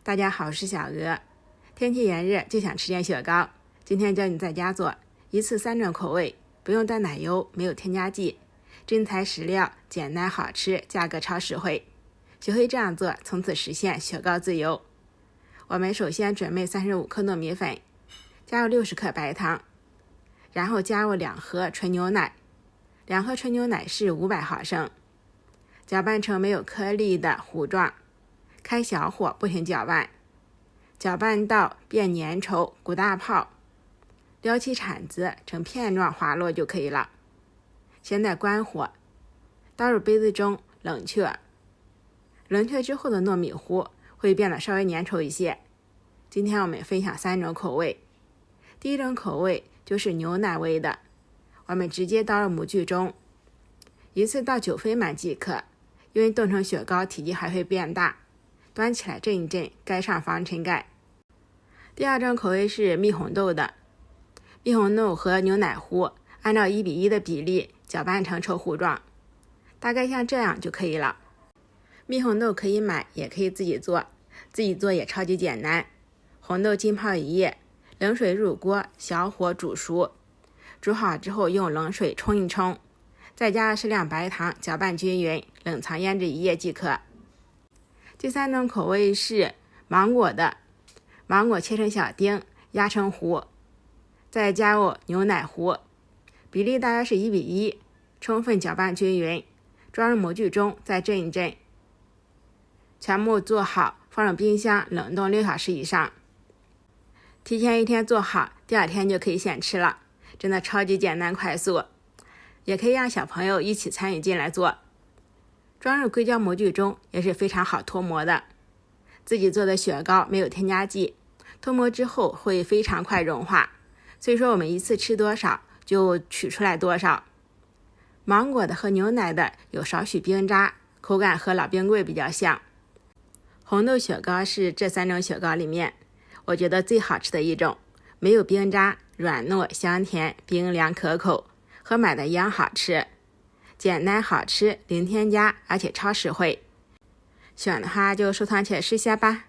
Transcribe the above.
大家好，我是小鹅。天气炎热就想吃点雪糕，今天教你在家做，一次3种口味，不用淡奶油，没有添加剂，真材实料，简单好吃，价格超实惠。学会这样做，从此实现雪糕自由。我们首先准备35克糯米粉，加入60克白糖，然后加入2盒纯牛奶，2盒纯牛奶是500毫升，搅拌成没有颗粒的糊状，开小火不停搅拌，搅拌到变粘稠鼓大泡，撩起铲子成片状滑落就可以了。现在关火，倒入杯子中冷却。冷却之后的糯米糊会变得稍微粘稠一些。今天我们分享3种口味。第一种口味就是牛奶味的，我们直接倒入模具中，一次倒9分满即可，因为冻成雪糕体积还会变大。端起来震一震，盖上防尘盖。第二种口味是蜜红豆的，蜜红豆和牛奶糊按照1:1的比例搅拌成稠糊状，大概像这样就可以了。蜜红豆可以买，也可以自己做，自己做也超级简单。红豆浸泡1夜，冷水入锅，小火煮熟，煮好之后用冷水冲一冲，再加适量白糖，搅拌均匀，冷藏腌制1夜即可。第3种口味是芒果的，芒果切成小丁，压成糊，再加入牛奶糊，比例大约是1:1，充分搅拌均匀，装入模具中，再震一震。全部做好，放入冰箱冷冻6小时以上。提前1天做好，第2天就可以现吃了，真的超级简单快速，也可以让小朋友一起参与进来做。装入硅胶模具中也是非常好脱模的。自己做的雪糕没有添加剂，脱模之后会非常快融化，所以说我们一次吃多少就取出来多少。芒果的和牛奶的有少许冰渣，口感和老冰棍比较像。红豆雪糕是这3种雪糕里面我觉得最好吃的一种，没有冰渣，软糯香甜，冰凉可口，和买的一样好吃，简单好吃，零添加，而且超实惠。喜欢的话就收藏起来试下吧。